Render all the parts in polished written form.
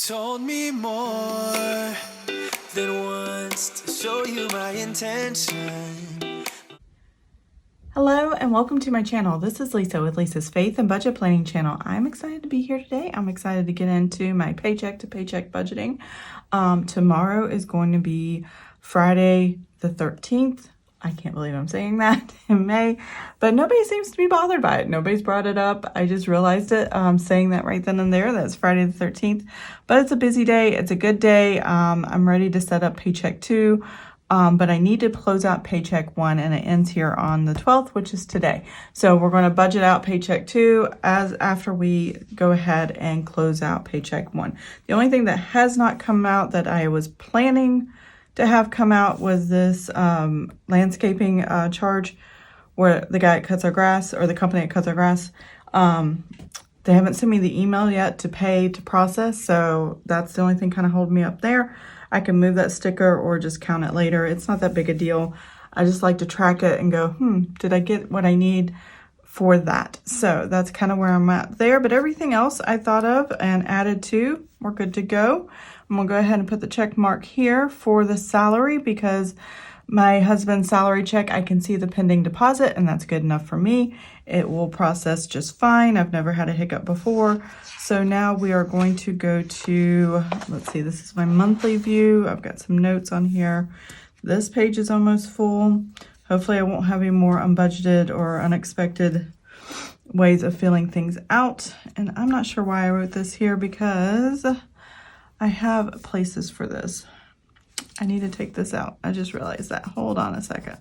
told me more than once to show you my intention. Hello and welcome to my channel. This is Lisa with Lisa's Faith and Budget Planning channel. I'm excited to be here today. I'm excited to get into my paycheck to paycheck budgeting. Tomorrow is going to be Friday the 13th. I can't believe I'm saying that in May, but nobody seems to be bothered by it. Nobody's brought it up. I just realized it, saying that right then and there. That's Friday the 13th, but it's a busy day. It's a good day. I'm ready to set up Paycheck 2, but I need to close out Paycheck 1, and it ends here on the 12th, which is today. So we're going to budget out Paycheck 2 after we go ahead and close out Paycheck 1. The only thing that has not come out that I was planning to have come out was this landscaping charge where the guy that cuts our grass, or the company that cuts our grass, they haven't sent me the email yet to pay to process, so that's the only thing kind of holding me up there. I can move that sticker or just count it later. It's not that big a deal. I just like to track it and go, did I get what I need for that? So that's kind of where I'm at there, but everything else I thought of and added to, we're good to go. I'm gonna go ahead and put the check mark here for the salary because my husband's salary check, I can see the pending deposit, and that's good enough for me. It will process just fine. I've never had a hiccup before. So now we are going to go to, let's see, this is my monthly view. I've got some notes on here. This page is almost full. Hopefully I won't have any more unbudgeted or unexpected ways of filling things out. And I'm not sure why I wrote this here because I have places for this. I need to take this out. I just realized that. Hold on a second.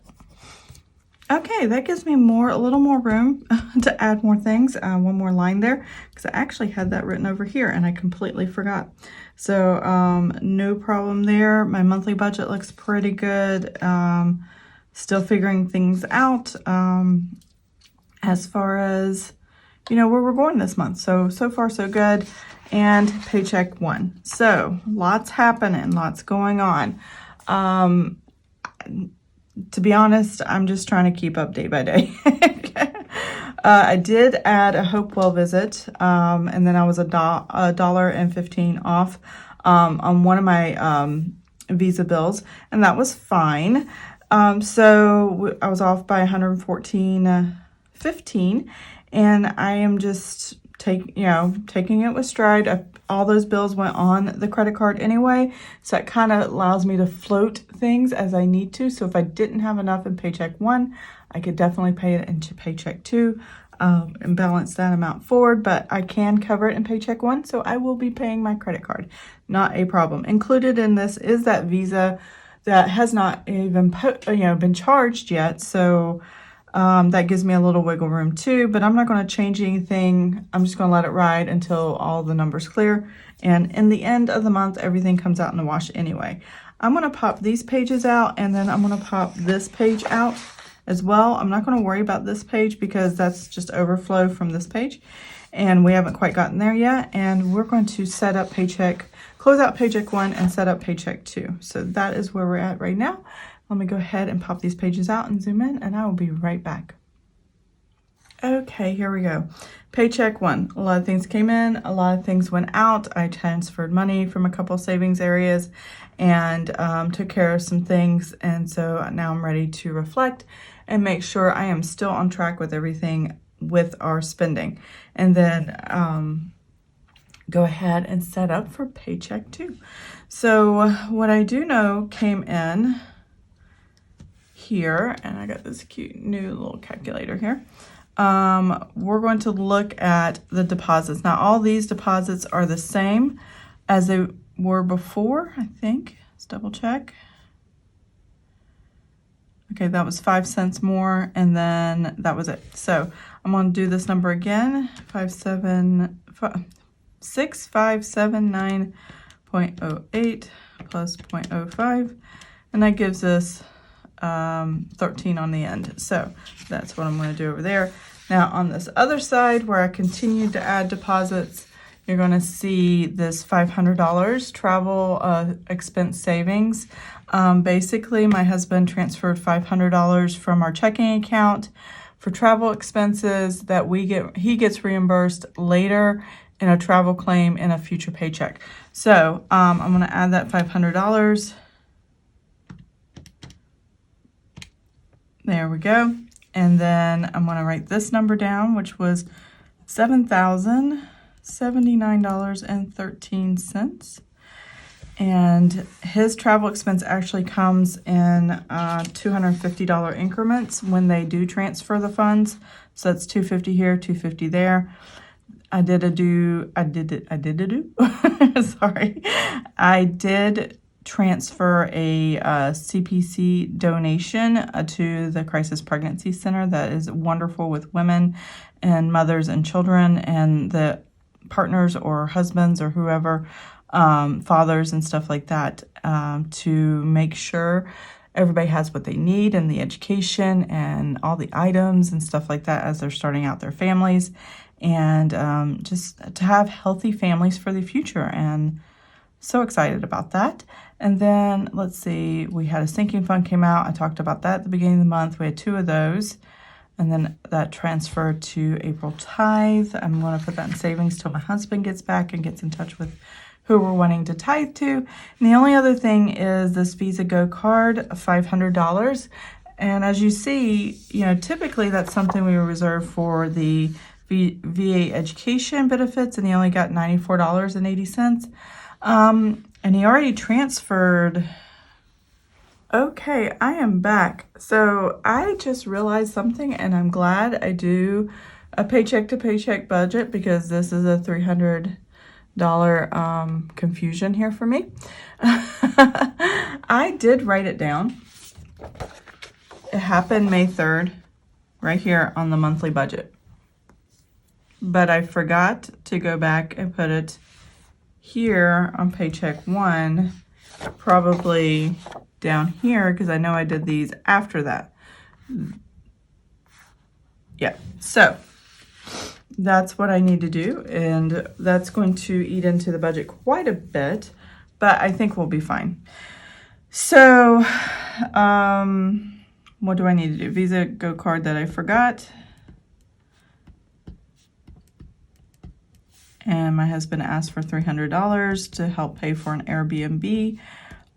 Okay, that gives me a little more room to add more things. One more line there, because I actually had that written over here and I completely forgot. So no problem there. My monthly budget looks pretty good. Still figuring things out as far as, where we're going this month. So far so good. And Paycheck 1. So lots happening, lots going on. To be honest, I'm just trying to keep up day by day. I did add a Hopewell visit, and then I was $1.15 off on one of my Visa bills, and that was fine. So I was off by $114.15, and I am just taking it with stride. All those bills went on the credit card anyway, so it kind of allows me to float things as I need to. So if I didn't have enough in Paycheck 1, I could definitely pay it into Paycheck 2 and balance that amount forward, but I can cover it in Paycheck 1, so I will be paying my credit card. Not a problem. Included in this is that Visa that has not even been charged yet, so that gives me a little wiggle room too, but I'm not going to change anything. I'm just going to let it ride until all the numbers clear. And in the end of the month, everything comes out in the wash anyway. I'm going to pop these pages out, and then I'm going to pop this page out as well. I'm not going to worry about this page because that's just overflow from this page, and we haven't quite gotten there yet. And we're going to set up close out Paycheck 1 and set up Paycheck 2. So that is where we're at right now. Let me go ahead and pop these pages out and zoom in, and I will be right back. Okay, here we go. Paycheck 1. A lot of things came in, a lot of things went out. I transferred money from a couple savings areas and took care of some things. And so now I'm ready to reflect and make sure I am still on track with everything with our spending. And then go ahead and set up for Paycheck 2. So what I do know came in here, and I got this cute new little calculator here. We're going to look at the deposits. Now all these deposits are the same as they were before, I think. Let's double check. Okay, that was 5 cents more, and then that was it. So I'm going to do this number again, 6579.08 plus 0.05, and that gives us 13 on the end. So that's what I'm going to do over there. Now on this other side where I continued to add deposits, you're going to see this $500 travel expense savings. Basically my husband transferred $500 from our checking account for travel expenses that he gets reimbursed later in a travel claim in a future paycheck. So I'm going to add that $500. There we go. And then I'm going to write this number down, which was $7,079.13. And his travel expense actually comes in $250 increments when they do transfer the funds. So that's $250 here, $250 there. I did transfer a CPC donation to the Crisis Pregnancy Center that is wonderful with women and mothers and children and the partners or husbands or whoever, fathers and stuff like that, to make sure everybody has what they need and the education and all the items and stuff like that as they're starting out their families, and just to have healthy families for the future. And so excited about that. And then let's see, we had a sinking fund came out. I talked about that at the beginning of the month. We had 2 of those. And then that transferred to April tithe. I'm going to put that in savings till my husband gets back and gets in touch with who we're wanting to tithe to. And the only other thing is this Visa Go card, $500. And as you see, you know, typically that's something we reserve for the VA education benefits, and he only got $94.80. And he already transferred. Okay, I am back. So I just realized something, and I'm glad I do a paycheck to paycheck budget, because this is a $300 confusion here for me. I did write it down. It happened May 3rd, right here on the monthly budget. But I forgot to go back and put it here on paycheck 1, probably down here, because I know I did these after that. Yeah, so that's what I need to do, and that's going to eat into the budget quite a bit, but I think we'll be fine. So what do I need to do? Visa Go card that I forgot. And my husband asked for $300 to help pay for an Airbnb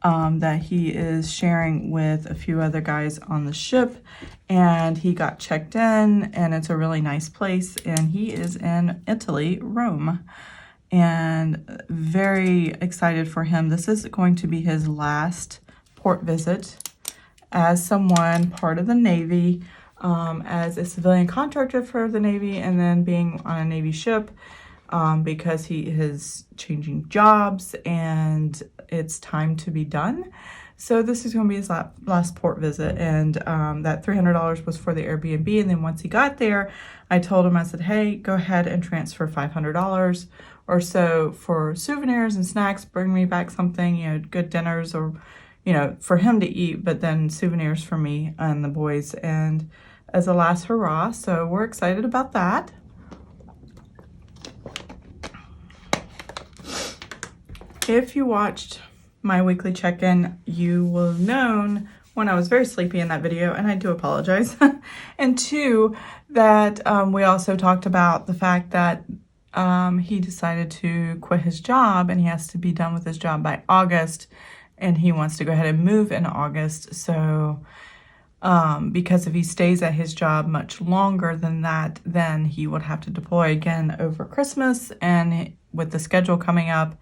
that he is sharing with a few other guys on the ship. And he got checked in, and it's a really nice place. And he is in Italy, Rome. And very excited for him. This is going to be his last port visit as someone part of the Navy, as a civilian contractor for the Navy, and then being on a Navy ship. Because he is changing jobs and it's time to be done. So this is going to be his last port visit. And that $300 was for the Airbnb. And then once he got there, I told him, I said, hey, go ahead and transfer $500 or so for souvenirs and snacks. Bring me back something, you know, good dinners, or, you know, for him to eat, but then souvenirs for me and the boys, and as a last hurrah. So we're excited about that. If you watched my weekly check-in, you will have known when I was very sleepy in that video, and I do apologize. And 2, that we also talked about the fact that he decided to quit his job, and he has to be done with his job by August, and he wants to go ahead and move in August. So because if he stays at his job much longer than that, then he would have to deploy again over Christmas, and with the schedule coming up.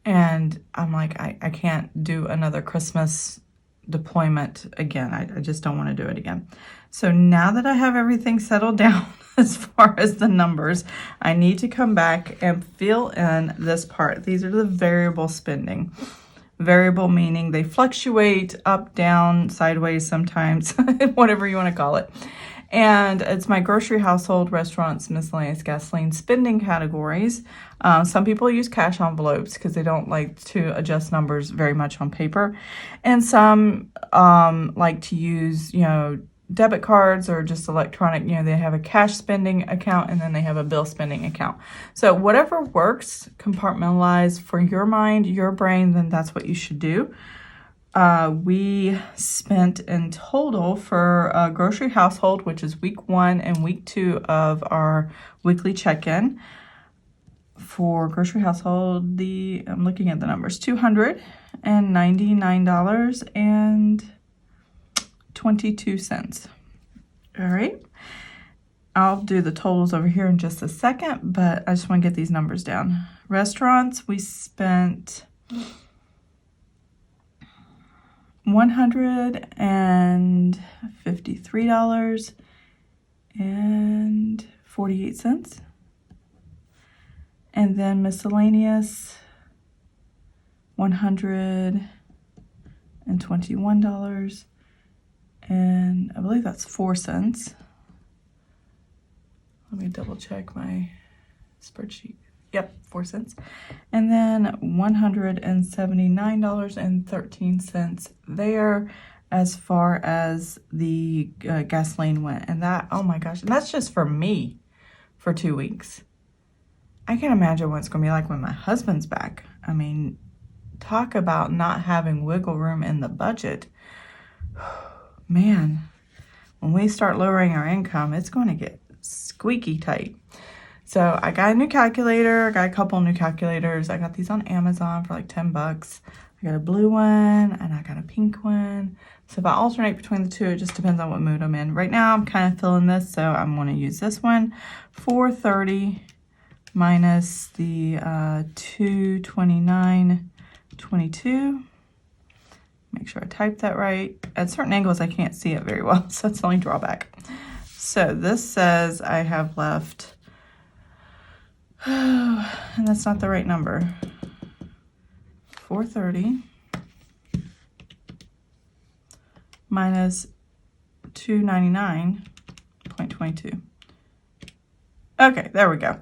And I'm like, I can't do another Christmas deployment again. I just don't want to do it again. So now that I have everything settled down as far as the numbers, I need to come back and fill in this part. These are the variable spending. Variable meaning they fluctuate up, down, sideways sometimes, whatever you want to call it. And it's my grocery, household, restaurants, miscellaneous, gasoline spending categories. Some people use cash envelopes because they don't like to adjust numbers very much on paper. And some like to use, you know, debit cards or just electronic. You know, they have a cash spending account and then they have a bill spending account. So whatever works, compartmentalize for your mind, your brain, then that's what you should do. We spent in total for a grocery household, which is week 1 and week 2 of our weekly check-in, for grocery household, I'm looking at the numbers, $299.22. All right. I'll do the totals over here in just a second, but I just want to get these numbers down. Restaurants, we spent $153.48. And then miscellaneous, $121, and I believe that's 4 cents. Let me double check my spreadsheet. Yep, 4 cents. And then $179.13 there as far as the gasoline went. And that, oh my gosh, and that's just for me for 2 weeks. I can't imagine what it's going to be like when my husband's back. I mean, talk about not having wiggle room in the budget. Man, when we start lowering our income, it's going to get squeaky tight. So I got a new calculator. I got a couple new calculators. I got these on Amazon for like $10. I got a blue one and I got a pink one. So if I alternate between the two, it just depends on what mood I'm in. Right now, I'm kind of feeling this, so I'm going to use this one. 430 minus the 229.22. Make sure I type that right. At certain angles, I can't see it very well, so that's the only drawback. So this says I have left, and that's not the right number, 430 minus 299.22. Okay, there we go.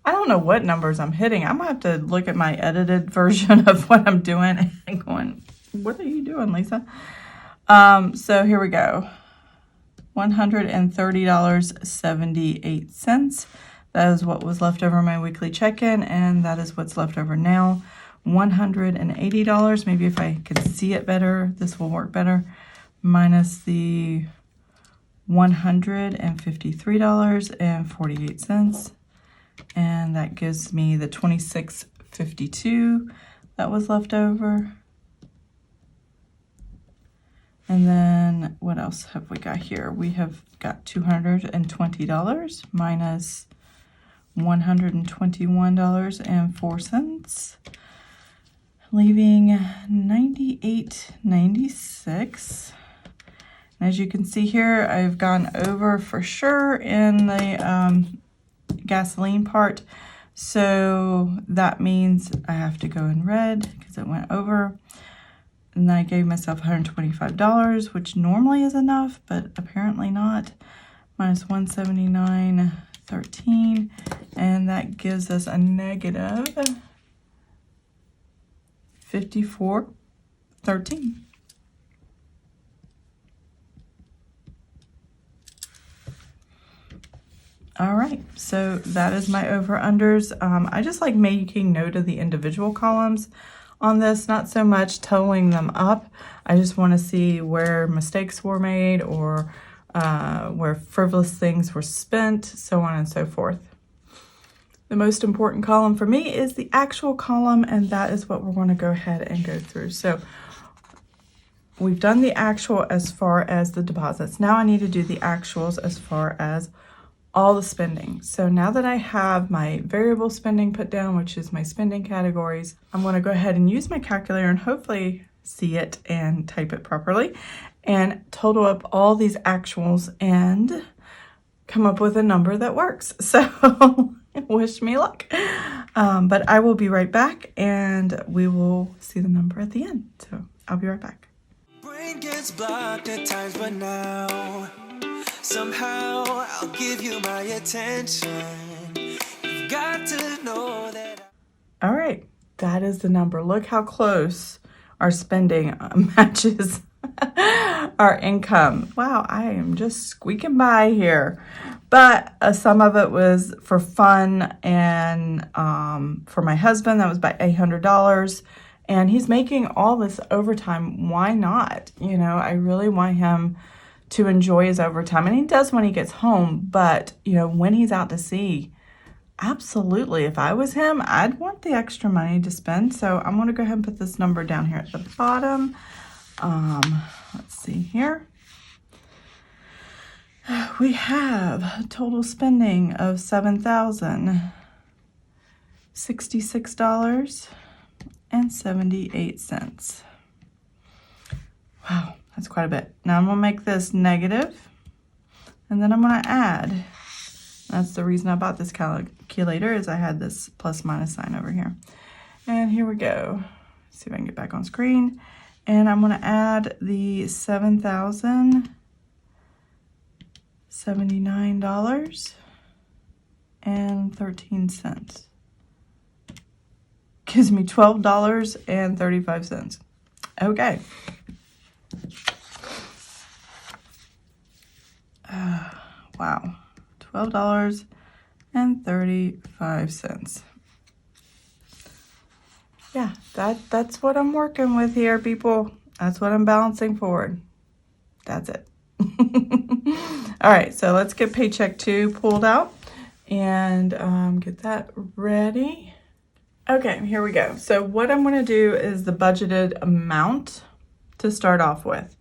I don't know what numbers I'm hitting. I'm going to have to look at my edited version of what I'm doing and going, what are you doing, Lisa? So here we go. $130.78. That is what was left over my weekly check-in, and that is what's left over now. $180. Maybe if I could see it better, this will work better. Minus the $153.48. And that gives me the $26.52 that was left over. And then what else have we got here? We have got $220 minus $121.04, leaving $98.96. As you can see here, I've gone over for sure in the gasoline part, so that means I have to go in red because it went over. And I gave myself $125, which normally is enough, but apparently not. Minus $179.13, and that gives us a negative $54.13. All right, so that is my over-unders. I just like making note of the individual columns on this, not so much totaling them up. I just want to see where mistakes were made or where frivolous things were spent, so on and so forth. The most important column for me is the actual column, and that is what we're going to go ahead and go through. So we've done the actual as far as the deposits. Now I need to do the actuals as far as all the spending. So now that I have my variable spending put down, which is my spending categories, I'm going to go ahead and use my calculator and hopefully see it and type it properly and total up all these actuals and come up with a number that works. So wish me luck. But I will be right back and we will see the number at the end. So I'll be right back. Brain gets blocked at times, but now somehow I'll give you my attention. You've got to know that. All right, that is the number. Look how close our spending matches our income. Wow, I am just squeaking by here. But some of it was for fun and for my husband, that was about $800. And he's making all this overtime. Why not? You know, I really want him to enjoy his overtime. And he does when he gets home. But, you know, when he's out to sea, Absolutely. If I was him, I'd want the extra money to spend. So I'm going to go ahead and put this number down here at the bottom. Let's see here. We have a total spending of $7,066.78. Wow, that's quite a bit. Now I'm going to make this negative, and then I'm going to add. That's the reason I bought this calculator, is I had this plus minus sign over here. And here we go. Let's see if I can get back on screen. And I'm going to add the $7,079.13. Gives me $12.35. Okay. Wow. $12.35. Yeah, that's what I'm working with here, people. That's what I'm balancing forward. That's it. All right, so let's get Paycheck 2 pulled out and get that ready. Okay, here we go. So what I'm going to do is the budgeted amount to start off with.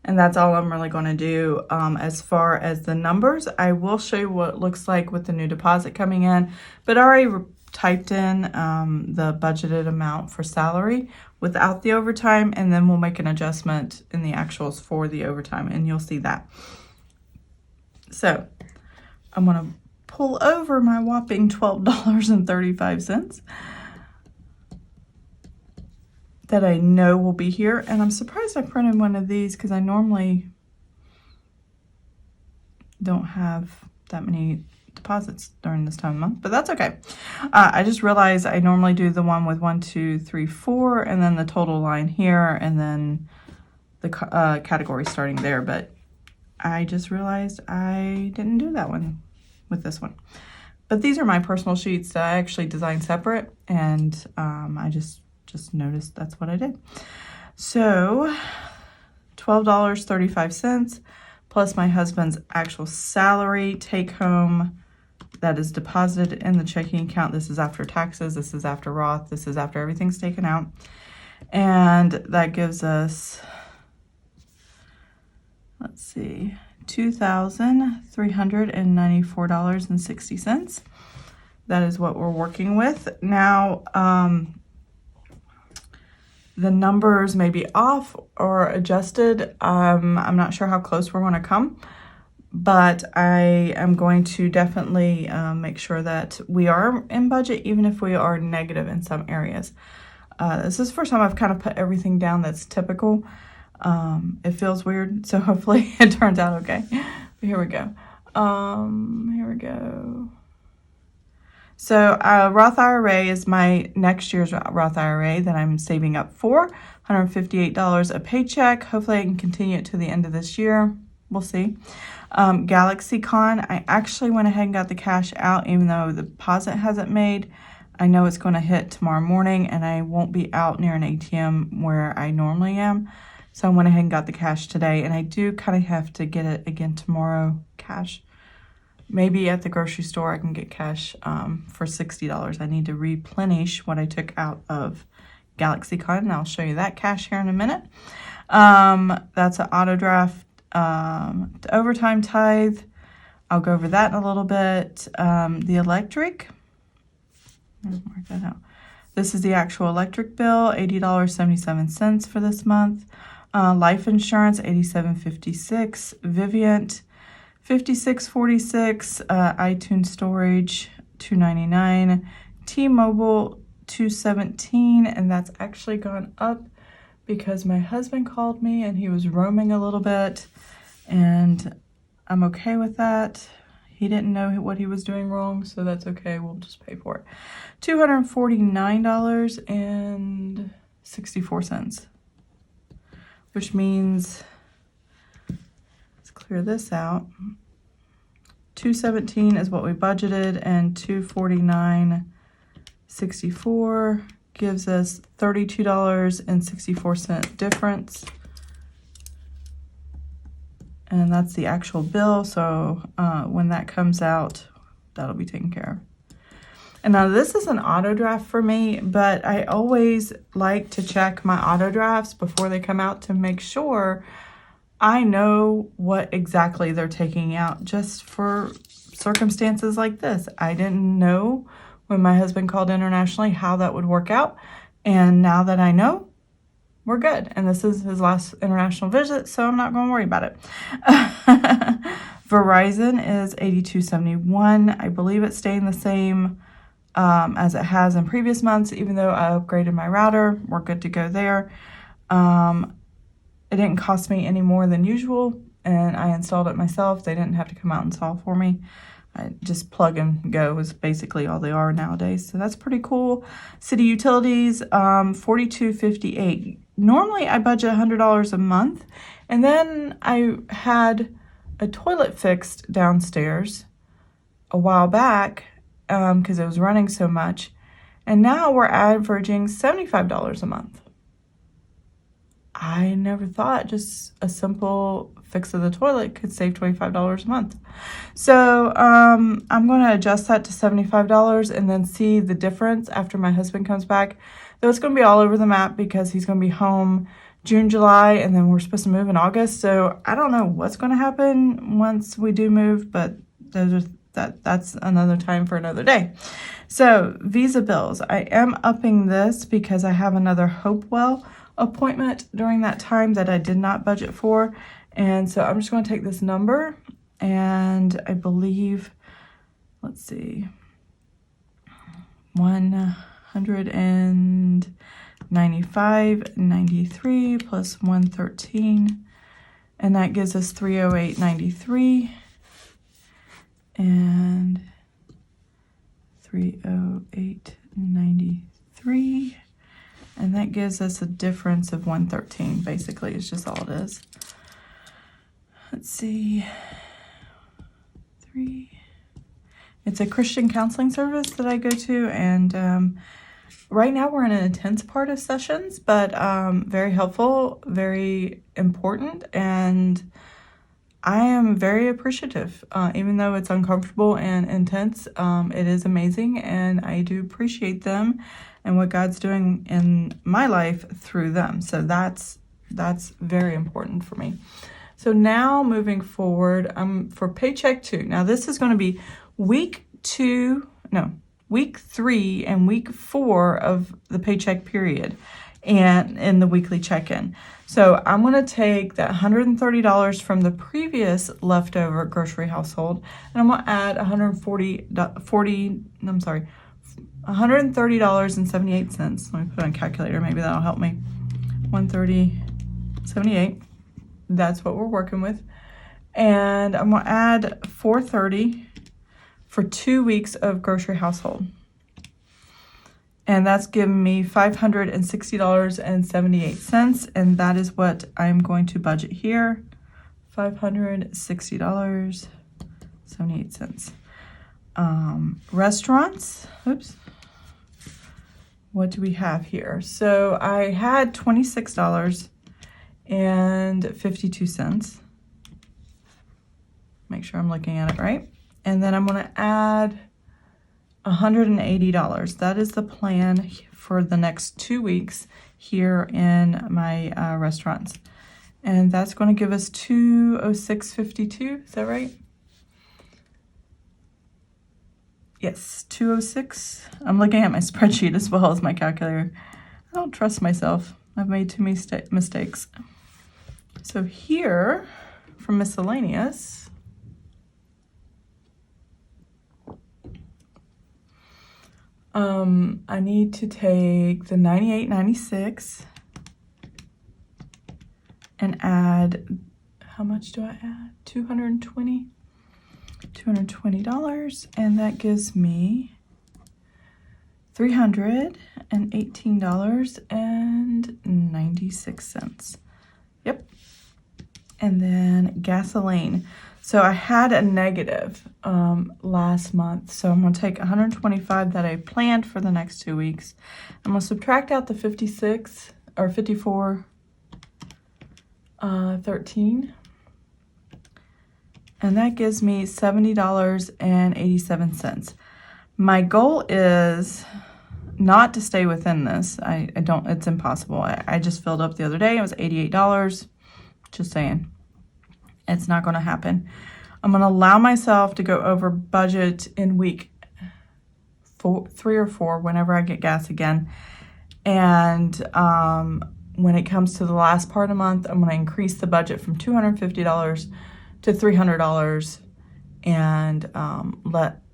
And that's all I'm really going to do. As far as the numbers, I will show you what it looks like with the new deposit coming in, but I already typed in the budgeted amount for salary without the overtime, and then we'll make an adjustment in the actuals for the overtime, and you'll see that. So I'm going to pull over my whopping $12.35. that I know will be here. And I'm surprised I printed one of these because I normally don't have that many deposits during this time of month, but that's okay. I just realized I normally do the one with 1, 2, 3, 4, and then the total line here, and then the category starting there. But I just realized I didn't do that one with this one. But these are my personal sheets that I actually designed separate, and I just noticed that's what I did. So $12.35 plus my husband's actual salary take home that is deposited in the checking account. This is after taxes, this is after Roth, this is after everything's taken out. And that gives us, let's see, $2,394.60. That is what we're working with. Now, the numbers may be off or adjusted. I'm not sure how close we're going to come, but I am going to definitely make sure that we are in budget, even if we are negative in some areas. This is the first time I've kind of put everything down that's typical. It feels weird, so hopefully it turns out okay. But here we go. Here we go. So Roth IRA is my next year's Roth IRA that I'm saving up for, $158 a paycheck. Hopefully I can continue it to the end of this year. We'll see. GalaxyCon, I actually went ahead and got the cash out, even though the deposit hasn't made. I know it's going to hit tomorrow morning, and I won't be out near an ATM where I normally am. So I went ahead and got the cash today, and I do kind of have to get it again tomorrow, cash. Maybe at the grocery store I can get cash for $60. I need to replenish what I took out of GalaxyCon, and I'll show you that cash here in a minute. That's an auto draft, the overtime tithe. I'll go over that in a little bit. The electric, mark that out. This is the actual electric bill, $80.77 for this month. Life insurance, $87.56. Vivint, $56.46. iTunes storage, $2.99. T-Mobile, $2.17, and that's actually gone up because my husband called me and he was roaming a little bit, and I'm okay with that. He didn't know what he was doing wrong, so that's okay. We'll just pay for it. $249.64, which means, let's clear this out. $217 is what we budgeted, and $249.64 gives us $32.64 difference. And that's the actual bill, so when that comes out, that'll be taken care of. And now this is an auto draft for me, but I always like to check my auto drafts before they come out to make sure I know what exactly they're taking out, just for circumstances like this. I didn't know when my husband called internationally how that would work out. And now that I know, we're good. And this is his last international visit, so I'm not going to worry about it. Verizon is $82.71. I believe it's staying the same as it has in previous months, even though I upgraded my router. We're good to go there. It didn't cost me any more than usual, and I installed it myself. They didn't have to come out and install for me. I just plug and go is basically all they are nowadays, so that's pretty cool. City utilities, $42.58. Normally I budget $100 a month, and then I had a toilet fixed downstairs a while back because it was running so much, and now we're averaging $75 a month. I never thought just a simple fix of the toilet could save $25 a month. So I'm going to adjust that to $75 and then see the difference after my husband comes back. Though it's going to be all over the map because he's going to be home June, July, and then we're supposed to move in August. So I don't know what's going to happen once we do move, but that's another time for another day. So Visa bills, I am upping this because I have another Hopewell appointment during that time that I did not budget for. And so I'm just going to take this number, and I believe, let's see, 195.93 plus 113, and that gives us 308.93 and 308.93. And that gives us a difference of 113, basically, is just all it is. Let's see. 3. It's a Christian counseling service that I go to, and right now we're in an intense part of sessions, but very helpful, very important, and I am very appreciative. Even though it's uncomfortable and intense, it is amazing, and I do appreciate them and what God's doing in my life through them. So that's very important for me. So now moving forward, for Paycheck 2. Now this is going to be week 3 and week 4 of the Paycheck period and in the weekly check-in. So I'm going to take that $130 from the previous leftover grocery household, and I'm going to add $130.78. Let me put on a calculator. Maybe that'll help me. 130.78. That's what we're working with. And I'm going to add $430 for 2 weeks of grocery household. And that's giving me $560.78. And that is what I'm going to budget here. $560.78. Restaurants. Oops. What do we have here? So I had $26.52. Make sure I'm looking at it right. And then I'm going to add $180. That is the plan for the next 2 weeks here in my restaurants. And that's going to give us $206.52. Is that right? Yes, 206. I'm looking at my spreadsheet as well as my calculator. I don't trust myself. I've made too many mistakes. So here, from miscellaneous, I need to take the $98.96 and add, how much do I add? $220, and that gives me $318.96. Yep. And then gasoline. So I had a negative last month. So I'm going to take $125 that I planned for the next 2 weeks. I'm going to subtract out the 56 or 54.13. And that gives me $70.87. My goal is not to stay within this. I don't, it's impossible. I just filled up the other day. It was $88. Just saying. It's not going to happen. I'm going to allow myself to go over budget in week 3 or 4 whenever I get gas again. And when it comes to the last part of the month, I'm going to increase the budget from $250 to $300 and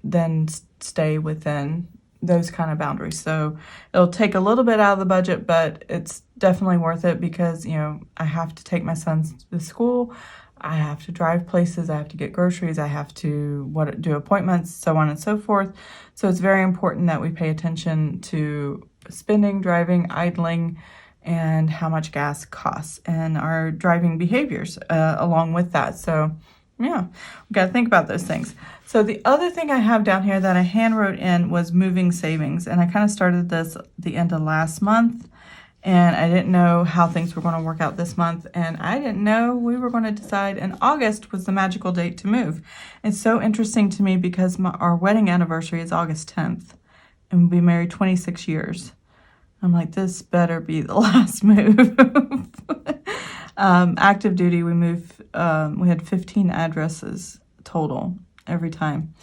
then stay within those kind of boundaries. So it'll take a little bit out of the budget, but it's definitely worth it because, I have to take my sons to school. I have to drive places. I have to get groceries. I have to do appointments, so on and so forth. So it's very important that we pay attention to spending, driving, idling, and how much gas costs and our driving behaviors along with that. So yeah, we got to think about those things. So the other thing I have down here that I hand wrote in was moving savings. And I kind of started this at the end of last month. And I didn't know how things were going to work out this month. And I didn't know we were going to decide. And August was the magical date to move. It's so interesting to me because our wedding anniversary is August 10th. And we'll be married 26 years. I'm like, this better be the last move. Active duty, we had 15 addresses total every time.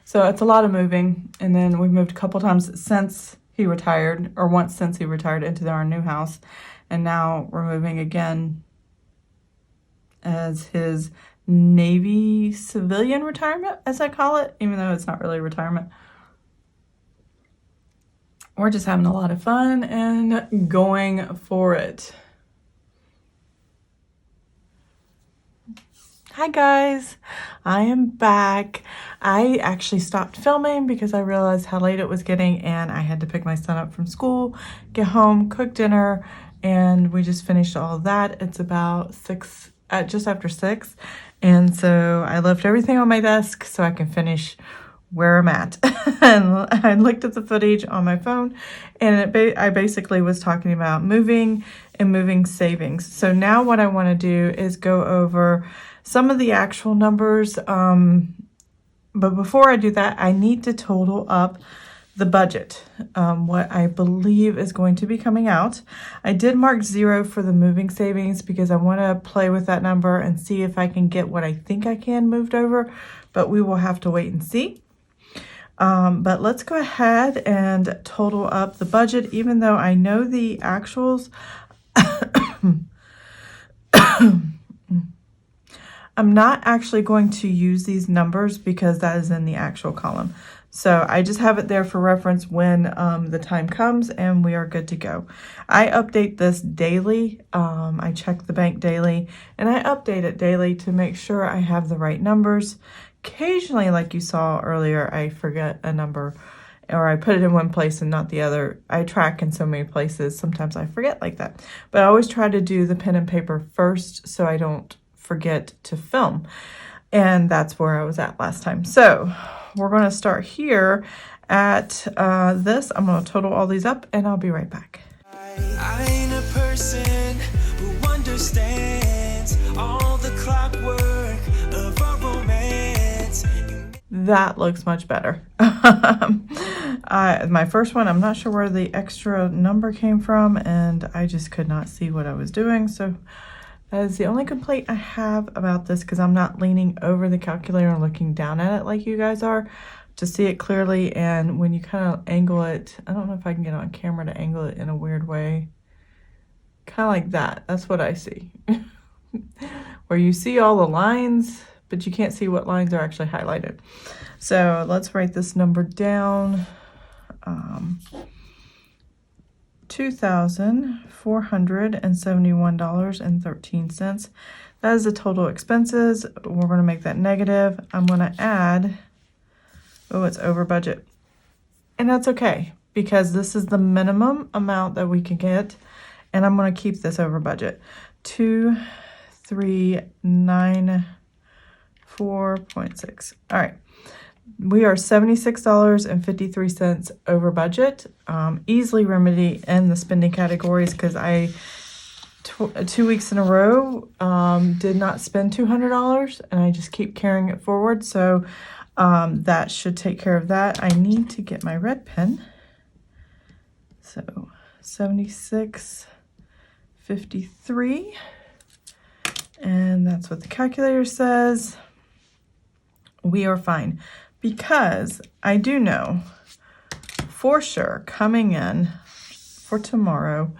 So it's a lot of moving. And then we moved a couple times since he retired, or once since he retired into our new house. And now we're moving again as his Navy civilian retirement, as I call it, even though it's not really retirement. We're just having a lot of fun and going for it. Hi guys, I am back. I actually stopped filming because I realized how late it was getting and I had to pick my son up from school, get home, cook dinner, and we just finished all of that. It's about just after 6. And so I left everything on my desk so I can finish where I'm at. And I looked at the footage on my phone and I basically was talking about moving and moving savings. So now what I want to do is go over some of the actual numbers. But before I do that, I need to total up the budget, what I believe is going to be coming out. I did mark 0 for the moving savings because I want to play with that number and see if I can get what I think I can moved over, but we will have to wait and see. But let's go ahead and total up the budget, even though I know the actuals. I'm not actually going to use these numbers because that is in the actual column. So I just have it there for reference when the time comes and we are good to go. I update this daily. I check the bank daily and I update it daily to make sure I have the right numbers. Occasionally, like you saw earlier, I forget a number or I put it in one place and not the other. I track in so many places. Sometimes I forget like that. But I always try to do the pen and paper first so I don't forget to film. And that's where I was at last time. So we're going to start here at this. I'm going to total all these up and I'll be right back. I ain't a person who understands all the clockwork of our romance. That looks much better. My first one, I'm not sure where the extra number came from and I just could not see what I was doing. So that is the only complaint I have about this because I'm not leaning over the calculator and looking down at it like you guys are to see it clearly. And when you kind of angle it, I don't know if I can get on camera to angle it in a weird way. Kind of like that. That's what I see. Where you see all the lines, but you can't see what lines are actually highlighted. So let's write this number down. $2,471.13. That is the total expenses. We're going to make that negative. I'm going to add, it's over budget. And that's okay because this is the minimum amount that we can get. And I'm going to keep this over budget. 2394.6. All right. We are $76.53 over budget. Easily remedy in the spending categories because I 2 weeks in a row did not spend $200 and I just keep carrying it forward. So That should take care of that. I need to get my red pen. So 76.53, and that's what the calculator says. We are fine, because I do know for sure coming in for tomorrow,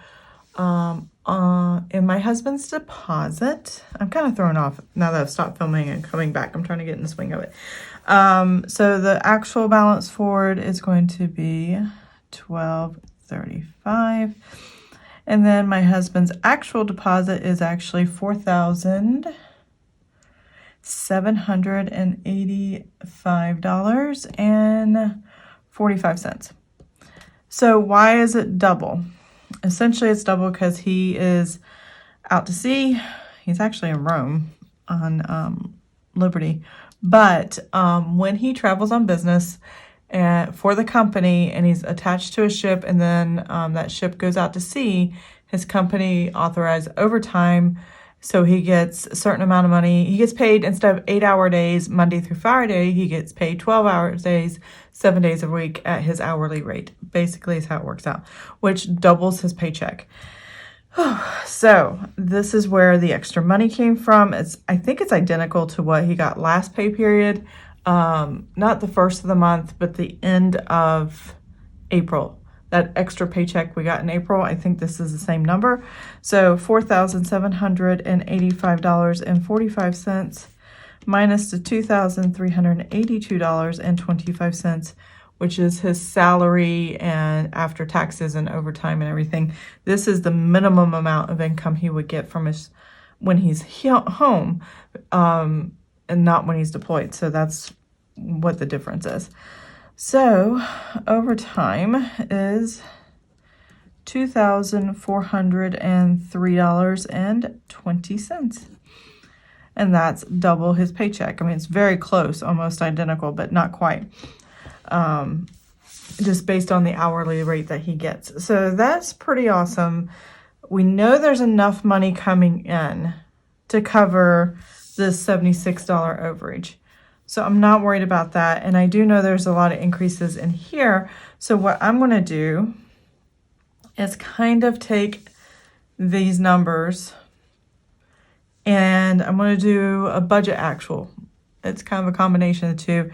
in my husband's deposit, I'm kind of thrown off now that I've stopped filming and coming back. I'm trying to get in the swing of it. So the actual balance forward is going to be $12.35, and then my husband's actual deposit is actually $4,785.45. So why is it double? Essentially, it's double because he is out to sea. He's actually in Rome on Liberty. But when he travels on business for the company and he's attached to a ship, and then that ship goes out to sea, his company authorized overtime. So he gets a certain amount of money. He gets paid, instead of 8-hour days, Monday through Friday, he gets paid 12-hour days, 7 days a week at his hourly rate. Basically is how it works out, which doubles his paycheck. So this is where the extra money came from. I think it's identical to what he got last pay period. Not the first of the month, but the end of April. That extra paycheck we got in April, I think this is the same number. So $4,785.45 minus the $2,382.25, which is his salary and after taxes and overtime and everything. This is the minimum amount of income he would get from his when he's home, and not when he's deployed. So that's what the difference is. So overtime is $2,403.20. And that's double his paycheck. I mean, it's very close, almost identical, but not quite. Just based on the hourly rate that he gets. So that's pretty awesome. We know there's enough money coming in to cover this $76 overage. So I'm not worried about that. And I do know there's a lot of increases in here. So what I'm going to do is kind of take these numbers and I'm going to do a budget actual. It's kind of a combination of the two,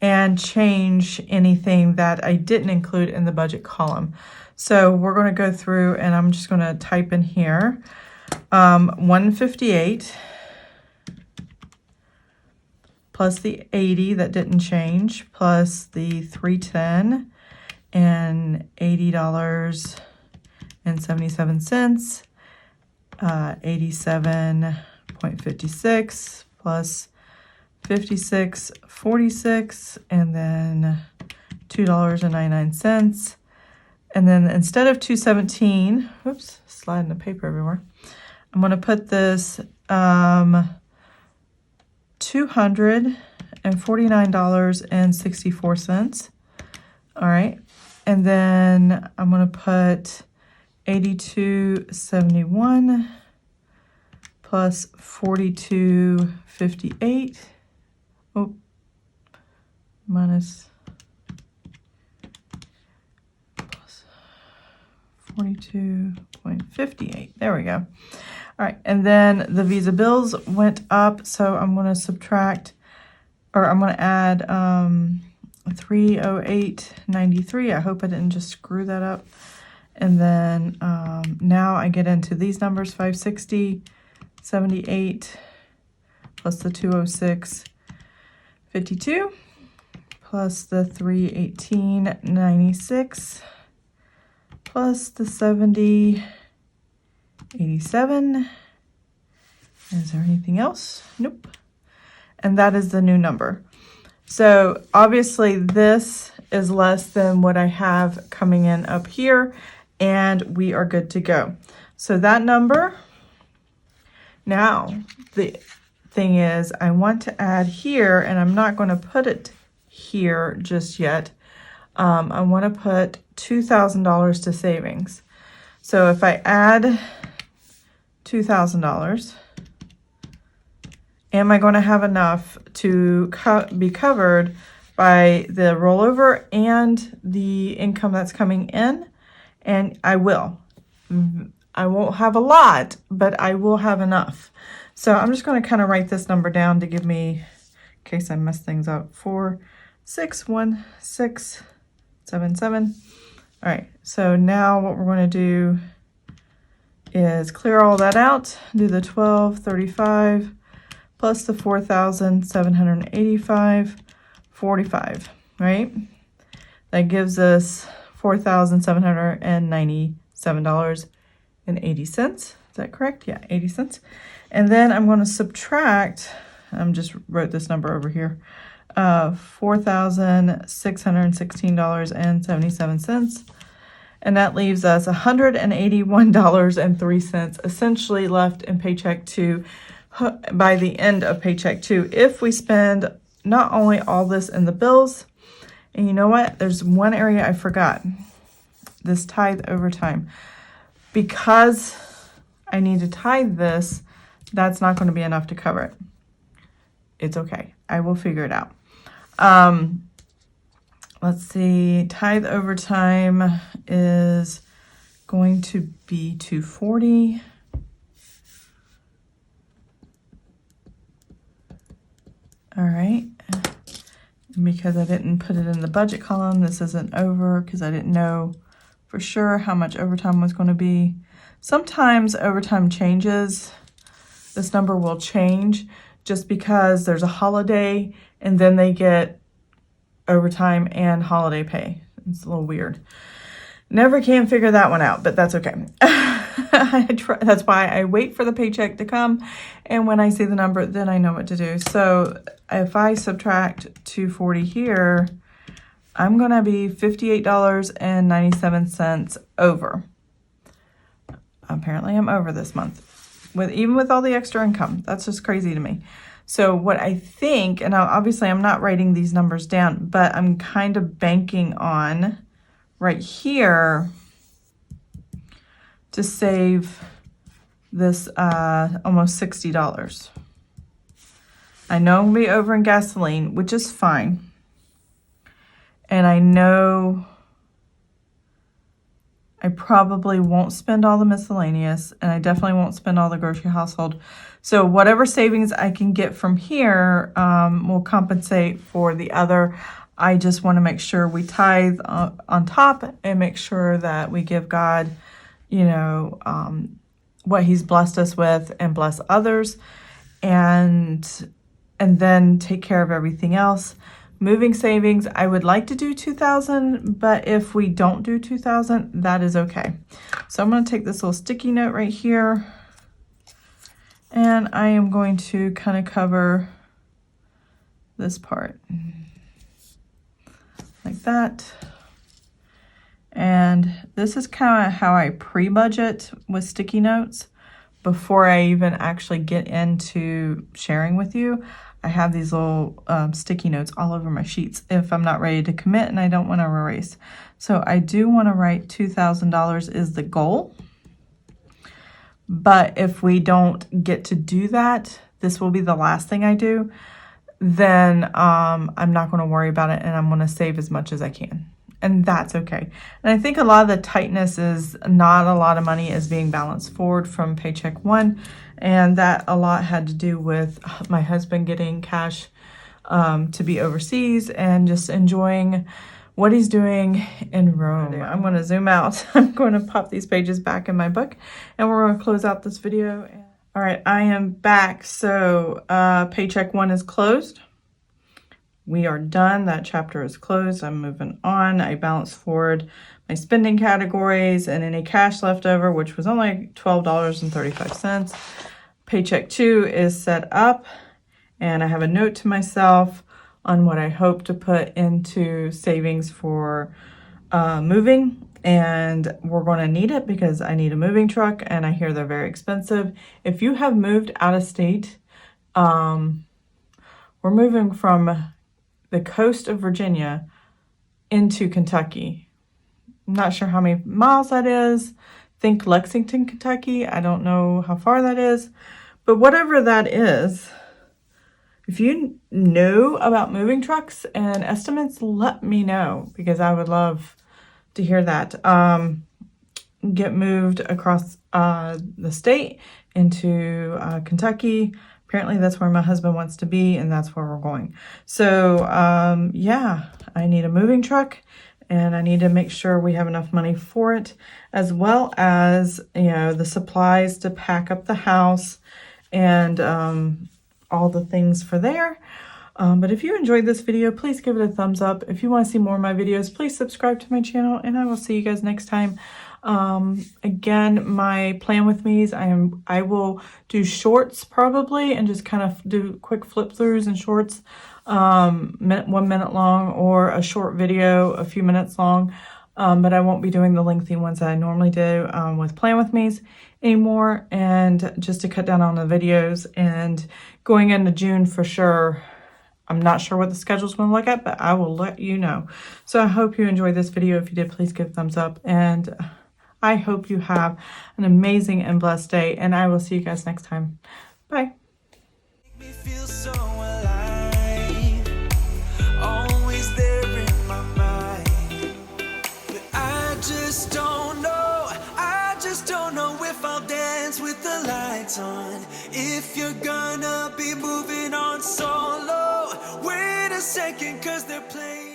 and change anything that I didn't include in the budget column. So we're going to go through and I'm just going to type in here 158 plus the 80 that didn't change, plus the 310 and $80.77, 87.56 plus 56.46, and then $2.99. And then instead of 217, oops, sliding the paper everywhere, I'm going to put this $249.64. All right. And then I'm going to put 82.71 plus 42.58. Oh, minus plus 42.58. There we go. All right, and then the Visa bills went up, so I'm going to subtract, or I'm going to add 308.93. I hope I didn't just screw that up. And then now I get into these numbers: 560.78 plus the 206.52 plus the 318.96 plus the 70.87. Is there anything else? Nope. And that is the new number. So obviously this is less than what I have coming in up here, and we are good to go. So that number, now the thing is I want to add here, and I'm not going to put it here just yet. I want to put $2,000 to savings. So if I add $2,000 am I going to have enough to be covered by the rollover and the income that's coming in? And I will. I won't have a lot, but I will have enough. So I'm just going to kind of write this number down to give me, in case I mess things up, 461,677. All right, so now what we're going to do is clear all that out, do the 1235 plus the 4,785.45, right? That gives us $4,797.80. Is that correct? Yeah, 80 cents. And then I'm going to subtract, just wrote this number over here, $4,616.77. And that leaves us $181.03 essentially left in Paycheck 2 by the end of Paycheck 2. If we spend not only all this in the bills, and you know what? There's one area I forgot. This tithe overtime. Because I need to tithe this, that's not going to be enough to cover it. It's okay. I will figure it out. Let's see. Tithe overtime is going to be $240. All right. Because I didn't put it in the budget column, this isn't over because I didn't know for sure how much overtime was going to be. Sometimes overtime changes. This number will change just because there's a holiday and then they get overtime and holiday pay. It's a little weird. Never can figure that one out, but that's okay. That's why I wait for the paycheck to come, and when I see the number, then I know what to do. So if I subtract 240 here, I'm going to be $58.97 over. Apparently I'm over this month, even with all the extra income. That's just crazy to me. So what I think, and obviously I'm not writing these numbers down, but I'm kind of banking on right here to save this almost $60. I know I'm going to be over in gasoline, which is fine. And I know I probably won't spend all the miscellaneous, and I definitely won't spend all the grocery household. So whatever savings I can get from here will compensate for the other. I just want to make sure we tithe on top and make sure that we give God, what he's blessed us with and bless others, and then take care of everything else. Moving savings, I would like to do $2,000, but if we don't do $2,000, that is okay. So I'm going to take this little sticky note right here, and I am going to kind of cover this part like that. And this is kind of how I pre-budget with sticky notes before I even actually get into sharing with you. I have these little sticky notes all over my sheets if I'm not ready to commit and I don't want to erase. So I do want to write $2,000 is the goal. But if we don't get to do that, this will be the last thing I do. Then I'm not going to worry about it, and I'm going to save as much as I can. And that's okay. And I think a lot of the tightness is not a lot of money is being balanced forward from Paycheck 1. And that a lot had to do with my husband getting cash to be overseas and just enjoying what he's doing in Rome. I'm going to zoom out. I'm going to pop these pages back in my book, and we're going to close out this video. All right, I am back. So Paycheck 1 is closed. We are done. That chapter is closed. I'm moving on. I balanced forward my spending categories and any cash left over, which was only $12.35. Paycheck 2 is set up, and I have a note to myself on what I hope to put into savings for moving. And we're going to need it because I need a moving truck, and I hear they're very expensive. If you have moved out of state, we're moving from the coast of Virginia into Kentucky. I'm not sure how many miles that is. Think Lexington, Kentucky. I don't know how far that is. But whatever that is, If you know about moving trucks and estimates, let me know, because I would love to hear that. Get moved across the state into Kentucky. Apparently that's where my husband wants to be, and that's where we're going. So yeah, I need a moving truck, and I need to make sure we have enough money for it, as well as, you know, the supplies to pack up the house and all the things for there. But if you enjoyed this video, please give it a thumbs up. If you want to see more of my videos, please subscribe to my channel, and I will see you guys next time. Again, my plan with me is I will do shorts probably, and just kind of do quick flip throughs and shorts, 1 minute long, or a short video a few minutes long. But I won't be doing the lengthy ones that I normally do with Plan With Me's anymore, and just to cut down on the videos. And going into June for sure, I'm not sure what the schedule's going to look at, but I will let you know. So I hope you enjoyed this video. If you did, please give a thumbs up, and I hope you have an amazing and blessed day, and I will see you guys next time. Bye. Make me feel so alive, always there in my mind. But I just don't know if I'll dance with the lights on. If you're gonna be moving on solo, wait a second, 'cause they're playing.